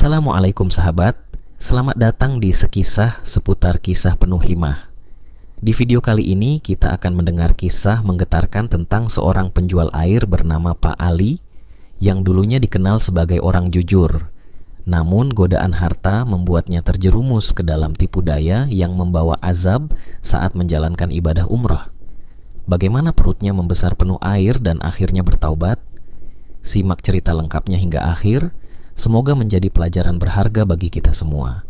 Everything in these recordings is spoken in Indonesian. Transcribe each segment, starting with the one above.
Assalamualaikum sahabat, selamat datang di sekisah seputar kisah penuh hikmah. Di video kali ini kita akan mendengar kisah menggetarkan tentang seorang penjual air bernama Pak Ali yang dulunya dikenal sebagai orang jujur. Namun godaan harta membuatnya terjerumus ke dalam tipu daya yang membawa azab saat menjalankan ibadah umrah. Bagaimana perutnya membesar penuh air dan akhirnya bertaubat? Simak cerita lengkapnya hingga akhir. Semoga menjadi pelajaran berharga bagi kita semua.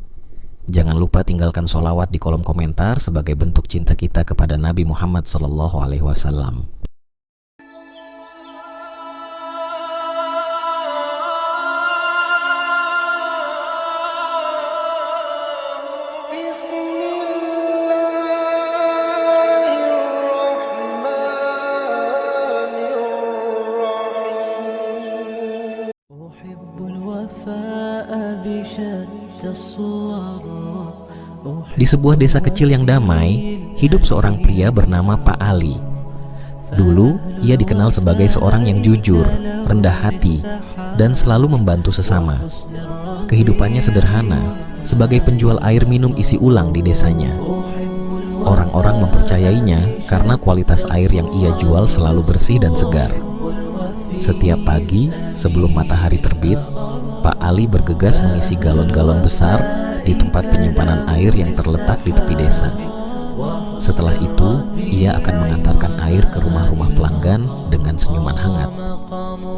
Jangan lupa tinggalkan sholawat di kolom komentar sebagai bentuk cinta kita kepada Nabi Muhammad SAW. Di sebuah desa kecil yang damai, hidup seorang pria bernama Pak Ali. Dulu, ia dikenal sebagai seorang yang jujur, rendah hati, dan selalu membantu sesama. Kehidupannya sederhana, sebagai penjual air minum isi ulang di desanya. Orang-orang mempercayainya karena kualitas air yang ia jual selalu bersih dan segar. Setiap pagi, sebelum matahari terbit, Pak Ali bergegas mengisi galon-galon besar di tempat penyimpanan air yang terletak di tepi desa. Setelah itu, ia akan mengantarkan air ke rumah-rumah pelanggan dengan senyuman hangat.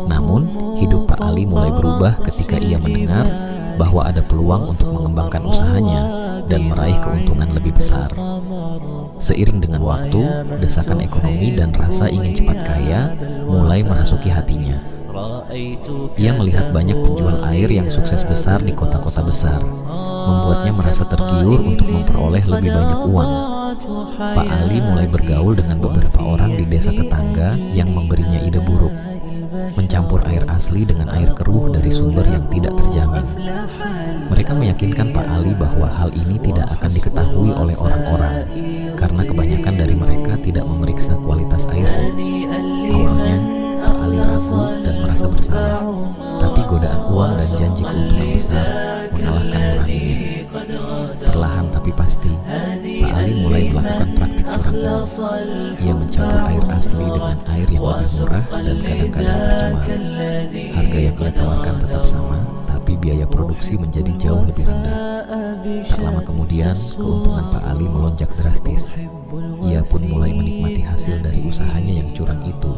Namun, hidup Pak Ali mulai berubah ketika ia mendengar bahwa ada peluang untuk mengembangkan usahanya dan meraih keuntungan lebih besar. Seiring dengan waktu, desakan ekonomi dan rasa ingin cepat kaya mulai merasuki hatinya. Ia melihat banyak penjual air yang sukses besar di kota-kota besar, membuatnya merasa tergiur untuk memperoleh lebih banyak uang. Pak Ali mulai bergaul dengan beberapa orang di desa tetangga yang memberinya ide buruk, mencampur air asli dengan air keruh dari sumber yang tidak terjamin. Mereka meyakinkan Pak Ali bahwa hal ini tidak akan diketahui oleh orang-orang, karena kebanyakan dari mereka tidak memeriksa kualitas airnya. Awalnya, Pak Ali ragu dan merasa bersalah, tapi godaan uang dan janji keuntungan besar mengalahkan nuraninya. Perlahan tapi pasti, Pak Ali mulai melakukan praktik curang ini. Ia mencampur air asli dengan air yang lebih murah dan kadang-kadang tercemar. Harga yang ia tawarkan tetap sama, tapi biaya produksi menjadi jauh lebih rendah. Tak lama kemudian, keuntungan Pak Ali melonjak drastis. Ia pun mulai menikmati hasil dari usahanya yang curang itu.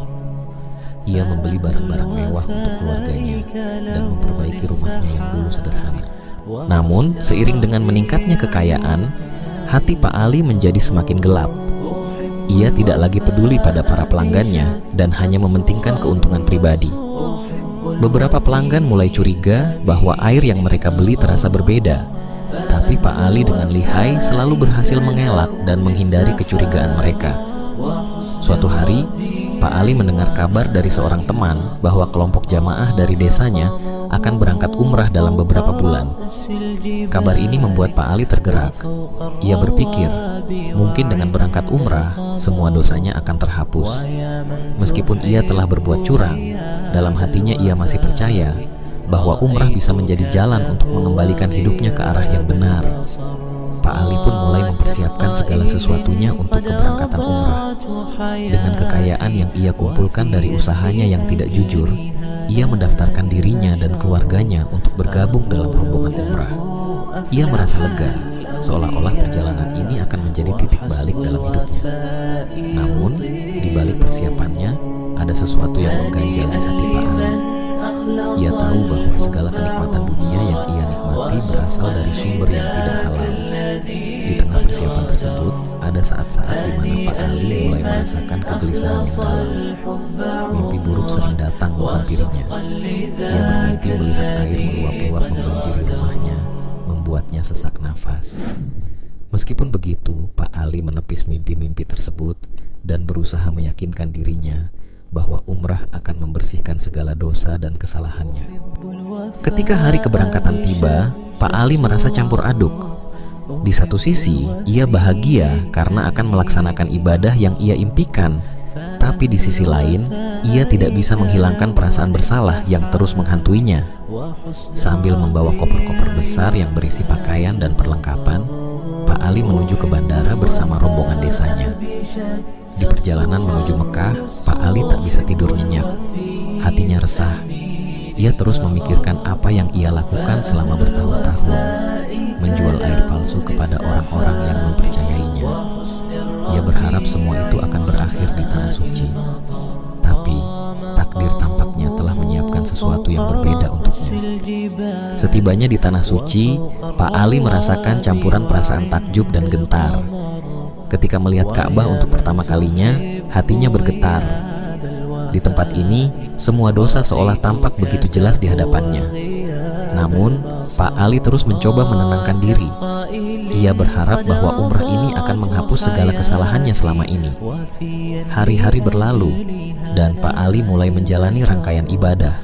Ia membeli barang-barang mewah untuk keluarganya dan memperbaiki rumahnya yang dulu sederhana. Namun, seiring dengan meningkatnya kekayaan, hati Pak Ali menjadi semakin gelap. Ia tidak lagi peduli pada para pelanggannya dan hanya mementingkan keuntungan pribadi. Beberapa pelanggan mulai curiga bahwa air yang mereka beli terasa berbeda, tapi Pak Ali dengan lihai selalu berhasil mengelak dan menghindari kecurigaan mereka. Suatu hari, Pak Ali mendengar kabar dari seorang teman bahwa kelompok jamaah dari desanya akan berangkat umrah dalam beberapa bulan. Kabar ini membuat Pak Ali tergerak. Ia berpikir, mungkin dengan berangkat umrah, semua dosanya akan terhapus. Meskipun ia telah berbuat curang, dalam hatinya ia masih percaya bahwa umrah bisa menjadi jalan untuk mengembalikan hidupnya ke arah yang benar. Pak Ali pun mulai mempersiapkan segala sesuatunya untuk keberangkatan umrah. Dengan kekayaan yang ia kumpulkan dari usahanya yang tidak jujur, ia mendaftarkan dirinya dan keluarganya untuk bergabung dalam rombongan umrah. Ia merasa lega, seolah-olah perjalanan ini akan menjadi titik balik dalam hidupnya. Namun, di balik persiapannya, ada sesuatu yang mengganjal di hati Pak Ali. Ia tahu bahwa segala kenikmatan dunia yang ia nikmati berasal dari sumber yang tidak halal. Di tengah persiapan tersebut, ada saat-saat di mana Pak Ali mulai merasakan kegelisahan yang dalam. Mimpi buruk sering datang menghampirinya. Ia bermimpi melihat air meluap-luap membanjiri rumahnya, membuatnya sesak nafas. Meskipun begitu, Pak Ali menepis mimpi-mimpi tersebut dan berusaha meyakinkan dirinya bahwa umrah akan membersihkan segala dosa dan kesalahannya. Ketika hari keberangkatan tiba, Pak Ali merasa campur aduk. Di satu sisi, ia bahagia karena akan melaksanakan ibadah yang ia impikan. Tapi di sisi lain, ia tidak bisa menghilangkan perasaan bersalah yang terus menghantuinya. Sambil membawa koper-koper besar yang berisi pakaian dan perlengkapan, Pak Ali menuju ke bandara bersama rombongan desanya. Di perjalanan menuju Mekah, Pak Ali tak bisa tidur nyenyak. Hatinya resah. Ia terus memikirkan apa yang ia lakukan selama bertahun-tahun, menjual air palsu kepada orang-orang yang mempercayainya. Ia berharap semua itu akan berakhir di tanah suci. Tapi, takdir tampaknya telah menyiapkan sesuatu yang berbeda untuknya. Setibanya di tanah suci, Pak Ali merasakan campuran perasaan takjub dan gentar. Ketika melihat Ka'bah untuk pertama kalinya, hatinya bergetar. Di tempat ini, semua dosa seolah tampak begitu jelas di hadapannya. Namun, Pak Ali terus mencoba menenangkan diri. Ia berharap bahwa umrah ini akan menghapus segala kesalahannya selama ini. Hari-hari berlalu, dan Pak Ali mulai menjalani rangkaian ibadah.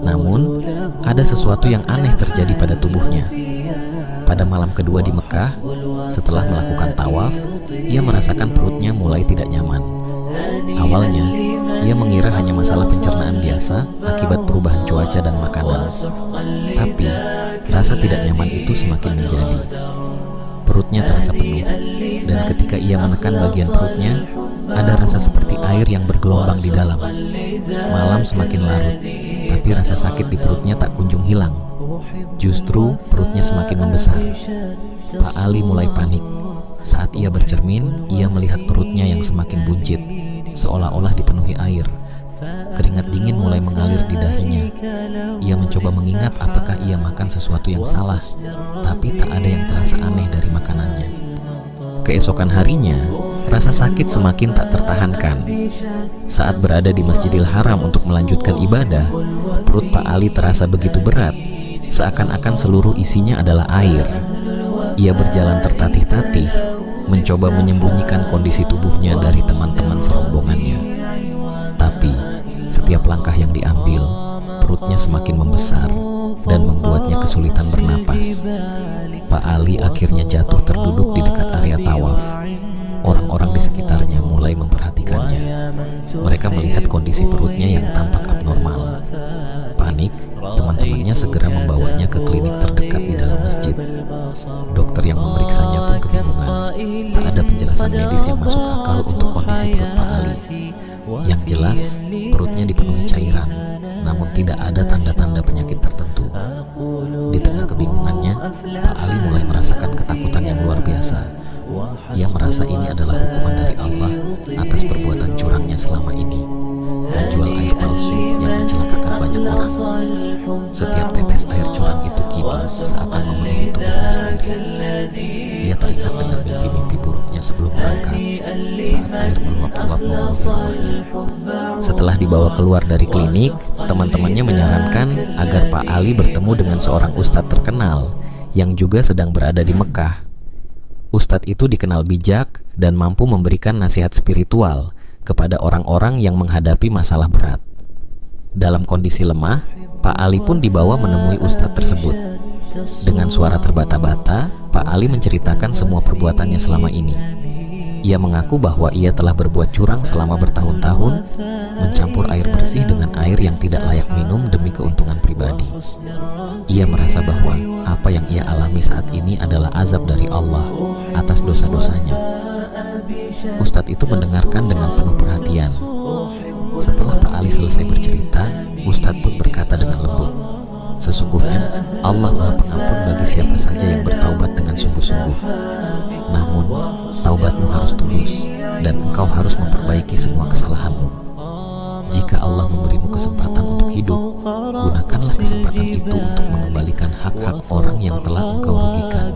Namun, ada sesuatu yang aneh terjadi pada tubuhnya. Pada malam kedua di Mekah, setelah melakukan tawaf, ia merasakan perutnya mulai tidak nyaman. Awalnya, ia mengira hanya masalah pencernaan biasa akibat perubahan cuaca dan makanan. Tapi, rasa tidak nyaman itu semakin menjadi. Perutnya terasa penuh, dan ketika ia menekan bagian perutnya, ada rasa seperti air yang bergelombang di dalam. Malam semakin larut, tapi rasa sakit di perutnya tak kunjung hilang. Justru perutnya semakin membesar. Pak Ali mulai panik. Saat ia bercermin, ia melihat perutnya yang semakin buncit, seolah-olah dipenuhi air. Keringat dingin mulai mengalir di dahinya. Ia mencoba mengingat apakah ia makan sesuatu yang salah, tapi tak ada yang terasa aneh dari makanannya. Keesokan harinya, rasa sakit semakin tak tertahankan. Saat berada di Masjidil Haram untuk melanjutkan ibadah, perut Pak Ali terasa begitu berat, seakan-akan seluruh isinya adalah air. Ia berjalan tertatih-tatih, mencoba menyembunyikan kondisi tubuhnya dari teman-teman serombongannya. Tapi, setiap langkah yang diambil, perutnya semakin membesar dan membuatnya kesulitan bernapas. Pak Ali akhirnya jatuh terduduk di dekat area tawaf. Orang-orang di sekitarnya mulai memperhatikannya. Mereka melihat kondisi perutnya yang tampak abnormal. Panik, teman-temannya segera membawanya ke klinik terdekat di dalam masjid. Dokter yang memeriksanya pun kebingungan. Tak ada penjelasan medis yang masuk akal untuk kondisi perut Pak Ali. Yang jelas, perutnya dipenuhi cairan, namun tidak ada tanda-tanda penyakit tertentu. Di tengah kebingungannya, Pak Ali mulai merasakan ketakutan yang luar biasa. Ia merasa ini adalah hukuman dari Allah atas perbuatan curangnya selama ini, menjual air palsu yang mencelakakan banyak orang. Setiap tetes air curang itu kini seakan memenuhi tubuhnya sendiri. Ia teringat dengan mimpi-mimpi buruknya sebelum berangkat, saat air meluap-luap memenuhi rumahnya. Setelah dibawa keluar dari klinik, teman-temannya menyarankan agar Pak Ali bertemu dengan seorang ustadz terkenal yang juga sedang berada di Mekah. Ustadz itu dikenal bijak dan mampu memberikan nasihat spiritual kepada orang-orang yang menghadapi masalah berat. Dalam kondisi lemah, Pak Ali pun dibawa menemui ustadz tersebut. Dengan suara terbata-bata, Pak Ali menceritakan semua perbuatannya selama ini. Ia mengaku bahwa ia telah berbuat curang selama bertahun-tahun, mencampur air bersih dengan air yang tidak layak minum demi keuntungan pribadi. Ia merasa bahwa apa yang ia alami saat ini adalah azab dari Allah atas dosa-dosanya. Ustadz itu mendengarkan dengan penuh perhatian. Setelah Pak Ali selesai bercerita, Ustadz pun berkata dengan lembut, "Sesungguhnya Allah Maha Pengampun bagi siapa saja yang bertaubat dengan sungguh-sungguh. Namun, taubatmu harus tulus dan engkau harus memperbaiki semua kesalahanmu. Jika Allah memberimu kesempatan untuk hidup, gunakanlah kesempatan itu untuk mengembalikan hak-hak orang yang telah engkau rugikan."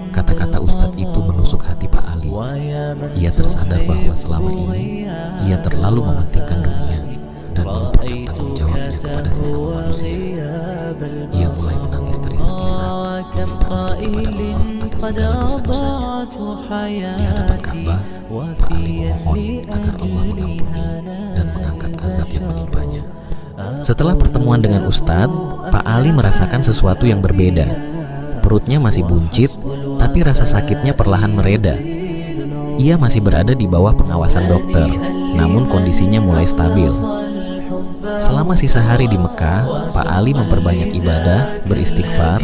Kata-kata Ustadz itu menusuk hati Pak Ali. Ia tersadar bahwa selama ini ia terlalu mementingkan dunia dan melupakan tanggung jawabnya kepada sesama manusia. Ia mulai menangis terisak-isak, meminta ampun kepada Allah atas segala dosa-dosanya. Di hadapan Ka'bah, Pak Ali memohon agar Allah mengampuni dan mengangkat azab yang menimpanya. Setelah pertemuan dengan Ustadz, Pak Ali merasakan sesuatu yang berbeda. Perutnya masih buncit, tapi rasa sakitnya perlahan mereda. Ia masih berada di bawah pengawasan dokter, namun kondisinya mulai stabil. Selama sisa hari di Mekah, Pak Ali memperbanyak ibadah, beristighfar,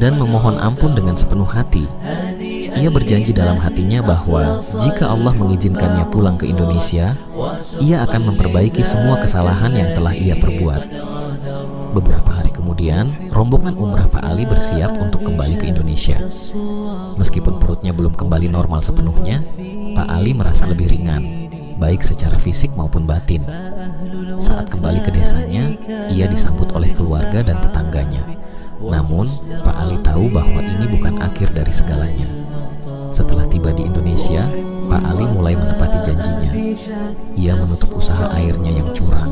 dan memohon ampun dengan sepenuh hati. Ia berjanji dalam hatinya bahwa jika Allah mengizinkannya pulang ke Indonesia, ia akan memperbaiki semua kesalahan yang telah ia perbuat. Beberapa hari kemudian, rombongan umrah Pak Ali bersiap untuk kembali ke Indonesia. Meskipun perutnya belum kembali normal sepenuhnya, Pak Ali merasa lebih ringan, baik secara fisik maupun batin. Saat kembali ke desanya, ia disambut oleh keluarga dan tetangganya. Namun, Pak Ali tahu bahwa ini bukan akhir dari segalanya. Setelah tiba di Indonesia, Pak Ali mulai menepati janjinya. Ia menutup usaha airnya yang curang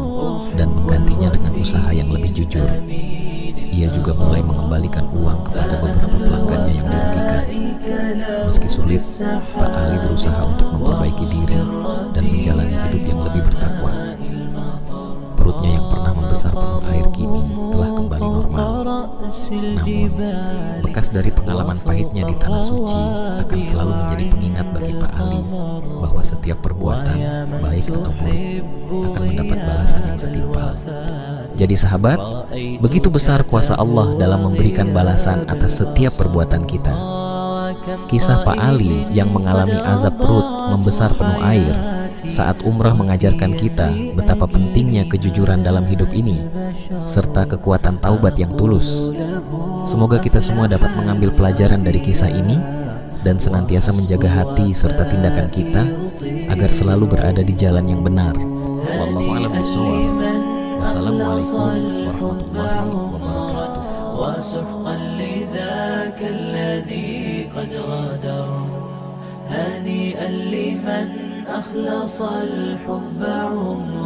dan menggantinya dengan usaha yang lebih jujur. Ia juga mulai mengembalikan uang kepada beberapa pelanggannya yang dirugikan. Meski sulit, Pak Ali berusaha untuk memperbaiki diri dan menjalani hidup yang lebih bertakwa. Perutnya yang pernah membesar penuh air kini telah kembali normal. Namun, bekas dari pengalaman pahitnya di Tanah Suci akan selalu menjadi pengingat bagi Pak Ali bahwa setiap perbuatan, baik atau buruk, akan mendapat balasan yang setimpal. Jadi sahabat, begitu besar kuasa Allah dalam memberikan balasan atas setiap perbuatan kita. Kisah Pak Ali yang mengalami azab perut membesar penuh air saat umrah mengajarkan kita betapa pentingnya kejujuran dalam hidup ini, serta kekuatan taubat yang tulus. Semoga kita semua dapat mengambil pelajaran dari kisah ini dan senantiasa menjaga hati serta tindakan kita agar selalu berada di jalan yang benar. Wallahu a'lam bishawab. Wassalamualaikum warahmatullahi wabarakatuh. وسحقا لذاك الذي قد غادر هنيئا لمن أخلص الحب عمره